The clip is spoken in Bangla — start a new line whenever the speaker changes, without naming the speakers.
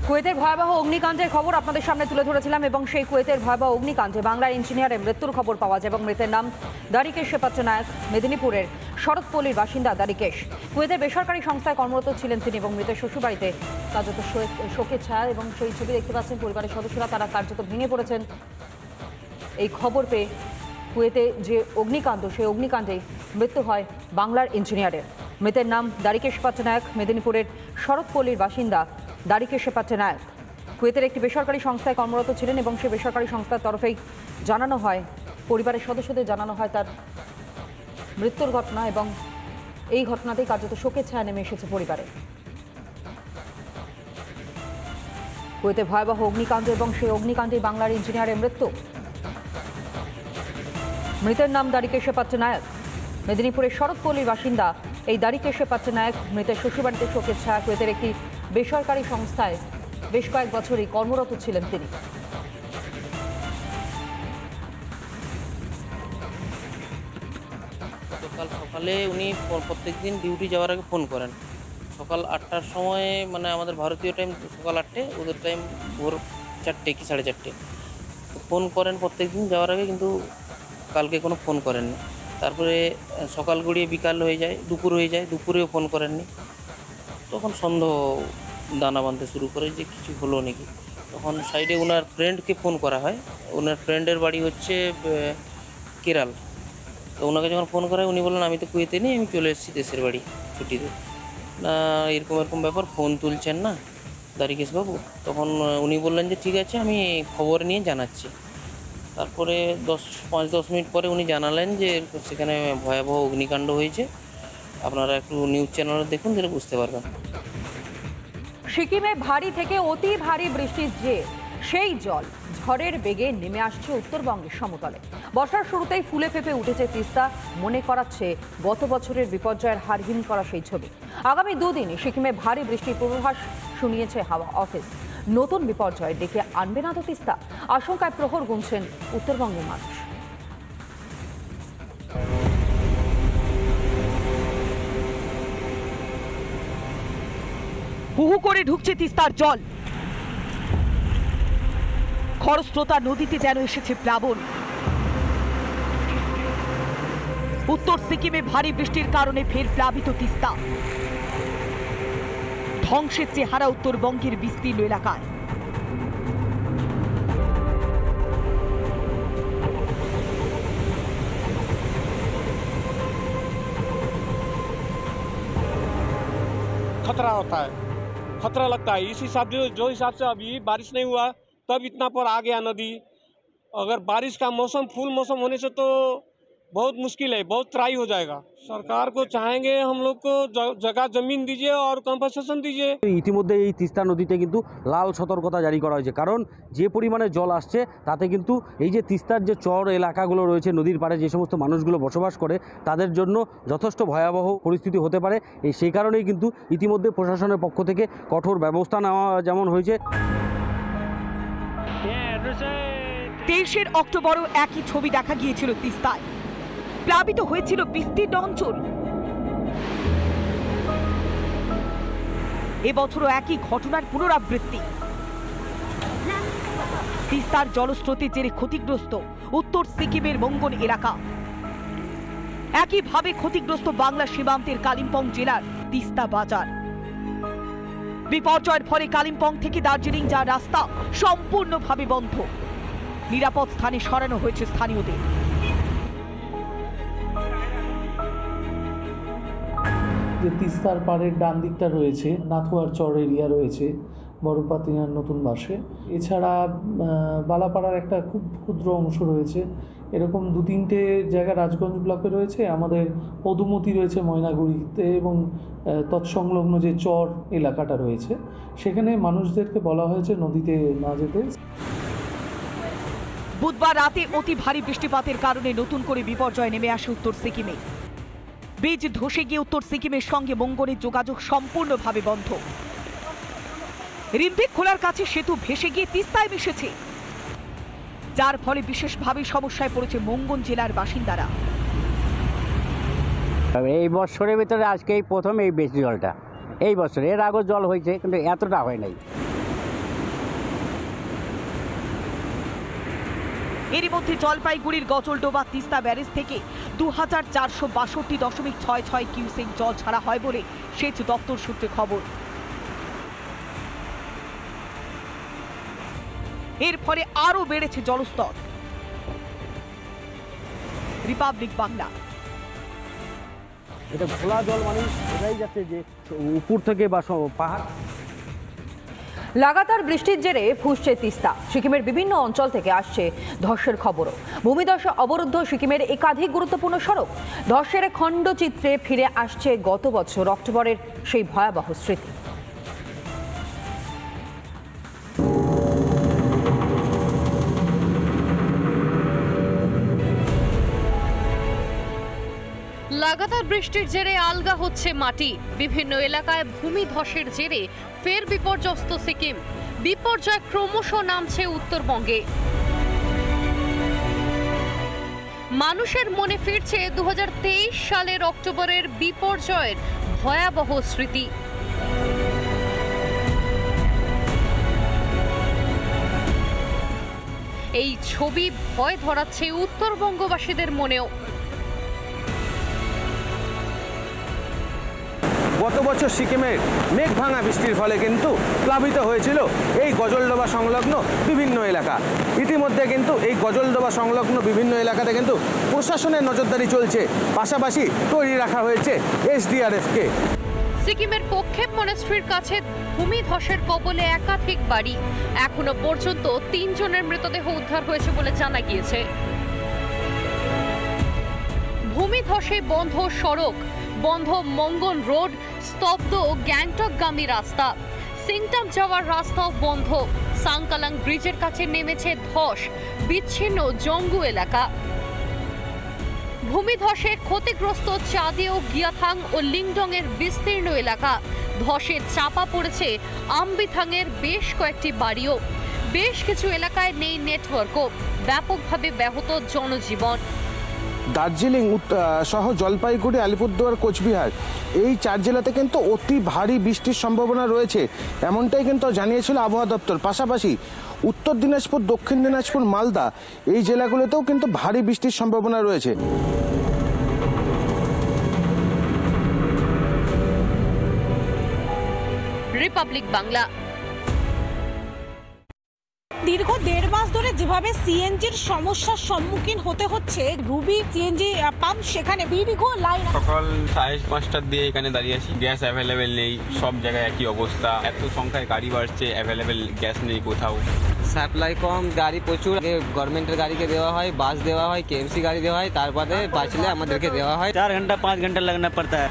কুয়েতের ভয়াবহ অগ্নিকাণ্ডের খবর আপনাদের সামনে তুলে ধরেছিলাম এবং সেই কুয়েতের ভয়াবহ অগ্নিকাণ্ডে বাংলার ইঞ্জিনিয়ারের মৃত্যুর খবর পাওয়া যায় এবং মৃতের নাম দারিকেশ শেপাত্র নায়ক, মেদিনীপুরের শরৎপল্লীর বাসিন্দা দারিকেশ। কুয়েতের বেসরকারি সংস্থায় কর্মরত ছিলেন তিনি এবং মৃতের শ্বশুরবাড়িতে কার্যত শোকের ছায়া এবং সেই ছবি দেখতে পাচ্ছেন পরিবারের সদস্যরা, তারা কার্যত ভেঙে পড়েছেন এই খবর পেয়ে। কুয়েতে যে অগ্নিকাণ্ড, সেই অগ্নিকাণ্ডে মৃত্যু হয় বাংলার ইঞ্জিনিয়ারের। মৃতের নাম দারিকেশ শেপাত্র নায়ক, মেদিনীপুরের শরৎপল্লীর বাসিন্দা দারিকেশ শেপাত্র নায়ক। কুয়েতের একটি বেসরকারি সংস্থায় কর্মরত ছিলেন এবং সেই বেসরকারি সংস্থার তরফেই জানানো হয়, পরিবারের সদস্যদের জানানো হয় তার মৃত্যুর ঘটনা এবং এই ঘটনাতেই কার্যত শোকের ছায়া নেমে এসেছে পরিবারে। কুয়েতে ভয়াবহ অগ্নিকাণ্ড এবং সেই অগ্নিকাণ্ডে বাংলার ইঞ্জিনিয়ারের মৃত্যু। মৃতের নাম দারিকেশ শেপাত্র নায়ক, মেদিনীপুরের শরৎপল্লীর বাসিন্দা এই দারিকেশ শেপাত্র নায়ক। মৃতের শ্বশুরবাড়িতে শোকের ছায়া। কুয়েতের একটি বেসরকারি সংস্থায় বেশ কয়েক বছরই কর্মরত ছিলেন তিনি।
গতকাল সকালে উনি প্রত্যেকদিন ডিউটি যাওয়ার আগে ফোন করেন। সকাল 8টার সময়, মানে আমাদের ভারতীয় টাইম সকাল 8টে, ওদের টাইম ভোর 4টে কি 4:30। ফোন করেন প্রত্যেকদিন যাওয়ার আগে, কিন্তু কালকে কোনো ফোন করেননি। তারপরে সকাল গড়িয়ে বিকাল হয়ে যায়, দুপুর হয়ে যায়, দুপুরেও ফোন করেননি। তখন সন্দেহ দানা বাঁধতে শুরু করে যে কিছু হলো নাকি। তখন সাইডে ওনার ফ্রেন্ডকে ফোন করা হয়। ওনার ফ্রেন্ডের বাড়ি হচ্ছে কেরাল। তো ওনাকে যখন ফোন করা হয়, উনি বললেন আমি তো কুয়েতে নেই, আমি চলে এসেছি দেশের বাড়ি ছুটিতে। না এরকম ব্যাপার, ফোন তুলছেন না দারিকেশবাবু। তখন উনি বললেন যে ঠিক আছে, আমি খবর নিয়ে জানাচ্ছি। তারপরে 5-10 মিনিট পরে উনি জানালেন যে সেখানে ভয়াবহ অগ্নিকাণ্ড হয়েছে। আপনারা একটু নিউজ চ্যানেলে দেখুন, যেটা বুঝতে পারবেন।
সিকিমে ভারী থেকে অতি ভারী বৃষ্টির যে সেই জল ঝড়ের বেগে নেমে আসছে উত্তরবঙ্গের সমতলে। বর্ষার শুরুতেই ফুলে ফেঁপে উঠেছে তিস্তা, মনে করাচ্ছে গত বছরের বিপর্যয়ের হার হিম করা সেই ছবি। আগামী দুদিন সিকিমে ভারী বৃষ্টির পূর্বাভাস শুনিয়েছে হাওয়া অফিস। নতুন বিপর্যয় ডেকে আনবে না তো তিস্তা, আশঙ্কায় প্রহর গুনছেন উত্তরবঙ্গের মানুষ। হুহু করে ঢুকছে তিস্তার জল, খরস্রোতা নদীতে যেন এসেছে প্লাবন। উত্তর সিকিমে ভারী বৃষ্টির কারণে ফের প্লাবিত তিস্তা। ধ্বংসের চেহারা উত্তরবঙ্গের বিস্তীর্ণ এলাকায়।
खतरा होता है, खतरा लगता है। इस हिसाब से जो हिसाब से अभी बारिश नहीं हुआ, तब इतना पर आ गया नदी। अगर बारिश का मौसम फुल मौसम होने से तो बहुत मुश्किल है, बहुत त्राही हो जाएगा। सरकार को चाहेंगे हम लोग को जगह जमीन दीजिए और कम्पनसेशन दीजिए।
ইতিমধ্যে এই তিস্তা নদীতে কিন্তু লাল সতর্কতা জারি করা হয়েছে, কারণ যে পরিমাণে জল আসছে তাতে কিন্তু এই যে তিস্তার যে চর এলাকাগুলো রয়েছে, নদীর পাড়ে যে সমস্ত মানুষগুলো বসবাস করে, তাদের জন্য যথেষ্ট ভয়াবহ পরিস্থিতি হতে পারে। সেই কারণেই কিন্তু ইতিমধ্যে প্রশাসনের পক্ষ থেকে কঠোর ব্যবস্থা নেওয়া যেমন হয়েছে।
23 অক্টোবরও একই ছবি দেখা গিয়েছিল তিস্তায়। প্লাবিত হয়েছিল বিস্তীর্ণ অঞ্চল। এবছরও একই ঘটনার পুনরাবৃত্তি। তিস্তার জলস্রোতের জেরে ক্ষতিগ্রস্ত উত্তর সিকিমের মঙ্গন এলাকা। একইভাবে ক্ষতিগ্রস্ত বাংলা সীমান্তের কালিম্পং জেলার তিস্তা বাজার। বিপর্যয়ের ফলে কালিম্পং থেকে দার্জিলিং যাওয়ার রাস্তা সম্পূর্ণভাবে বন্ধ। নিরাপদ স্থানে সরানো হয়েছে স্থানীয়দের।
যে তিস্তার পাড়ের ডান দিকটা রয়েছে, নাথুয়ার চর এরিয়া রয়েছে, বড়পাতিনার নতুন বাসে। এছাড়া বালাপাড়ার একটা খুব ক্ষুদ্র অংশ রয়েছে। এরকম 2-3টে জায়গা রাজগঞ্জ ব্লকে রয়েছে, আমাদের মধুমতি রয়েছে ময়নাগুড়িতে, এবং তৎসংলগ্ন যে চর এলাকাটা রয়েছে সেখানে মানুষদেরকে বলা হয়েছে নদীতে না যেতে।
বুধবার রাতে অতি ভারী বৃষ্টিপাতের কারণে নতুন করে বিপর্যয় নেমে আসে উত্তর সিকিমে। বীজ ধসে গিয়ে উত্তর সিকিমের সঙ্গে মঙ্গনের যোগাযোগ সম্পূর্ণভাবে বন্ধ। রিম্পিক খোলার কাছে সেতু ভেসে গিয়ে তিস্তায় মিশেছে, যার ফলে বিশেষভাবে সমস্যায় পড়েছে মঙ্গন জেলার বাসিন্দারা।
এই বছরের ভিতরে আজকে এই প্রথম এই বেশি জলটা, এই বছর। এর আগেও জল হয়েছে, কিন্তু এতটা হয় নাই। এরই মধ্যে জলপাইগুড়ির গজলডোবা তিস্তা ব্যারেজ থেকে 2462.66 কিউসেক জল ছাড়া হয় বলে সেচ দপ্তর সূত্রে খবর। এর ফলে আরও বেড়েছে জলস্তর। রিপাবলিক বাংলা।
এটা খোলা জল মানে বোঝাই যাচ্ছে যে উপর থেকে বা পাহাড়।
লাগাতার বৃষ্টির জেরে ফুঁসছে তিস্তা। সিকিমের বিভিন্ন অঞ্চল থেকে আসছে ধসের খবরও। ভূমিধসে অবরুদ্ধ সিকিমের একাধিক গুরুত্বপূর্ণ সড়ক। ধসের খণ্ডচিত্রে ফিরে আসছে গত বছর অক্টোবরের সেই ভয়াবহ স্মৃতি।
লাগাতার বৃষ্টির জেরে আলগা হচ্ছে মাটি। বিভিন্ন এলাকায় ভূমিধসের জেরে ফের বিপর্যস্ত সিকিম। বিপর্যয় ক্রমশ নামছে উত্তরবঙ্গে। মানুষের মনে ফিরছে 2023 সালের অক্টোবরের বিপর্যয়ের ভয়াবহ স্মৃতি। এই ছবি ভয় ধরাচ্ছে উত্তরবঙ্গবাসীদের মনেও।
গত বছর সিকিমের মেঘ ভাঙা বৃষ্টির ফলে কিন্তু প্লাবিত হয়েছিল এই গজলডোবা সংলগ্ন বিভিন্ন এলাকা। ইতিমধ্যে কিন্তু এই গজলডোবা সংলগ্ন বিভিন্ন এলাকাতে কিন্তু প্রশাসনের নজরদারি চলছে, পাশাপাশি তৈরি রাখা হয়েছে এসডিআরএফকে।
সিকিমের পক্ষেপ মনেস্ট্রির কাছে ভূমিধসের কবলে একাধিক বাড়ি। এখনো পর্যন্ত 3 জনের মৃতদেহ উদ্ধার হয়েছে বলে জানা গিয়েছে। ভূমিধসে বন্ধ সড়ক, বন্ধ মঙ্গন রোড, স্তব্ধ গ্যাংটকগামী রাস্তা, সিংটাম যাওয়ার রাস্তাও বন্ধ। সাংকালাং ব্রিজের কাছে নেমেছে ধস, বিচ্ছিন্ন জঙ্গু এলাকা। ভূমিধসে ক্ষতিগ্রস্ত চাঁদিও, গিয়াথাং ও লিংডং এর বিস্তীর্ণ এলাকা। ধসে চাপা পড়েছে আমবিথাংয়ের বেশ কয়েকটি বাড়িও। বেশ কিছু এলাকায় নেই নেটওয়ার্কও। ব্যাপকভাবে ব্যাহত জনজীবন।
দার্জিলিং সহ জলপাইগুড়ি, আলিপুরদুয়ার, কোচবিহার এই 4 জেলাতে কিন্তু অতি ভারী বৃষ্টির সম্ভাবনা রয়েছে, এমনটাই কিন্তু জানিয়েছিল আবহাওয়া দপ্তর। পাশাপাশি উত্তর দিনাজপুর, দক্ষিণ দিনাজপুর, মালদা এই জেলাগুলোতেও কিন্তু ভারী বৃষ্টির সম্ভাবনা রয়েছে।
রিপাবলিক বাংলা।
দীর্ঘ 1.5 মাস ধরে যেভাবে সিএনজির সমস্যার সম্মুখীন হতে হচ্ছে রুবি সিএনজি পাম্প, সেখানে দীর্ঘ লাইন।
সকাল 5:30টার দিয়ে এখানে দাঁড়িয়ে আছি। গ্যাস অ্যাভেলেবেল নেই, সব জায়গায় একই অবস্থা। এত সংখ্যায় গাড়ি বাড়ছে, অ্যাভেলেবেল গ্যাস নেই কোথাও।
সাপ্লাই কম, গাড়ি প্রচুর। গভর্নমেন্টের গাড়িকে দেওয়া হয়, বাস দেওয়া হয়, কেএমসি গাড়ি দেওয়া হয়, তারপরে বাঁচলে আমাদেরকে দেওয়া হয়।
4 घंटा 5 घंटा लगना पड़ता है।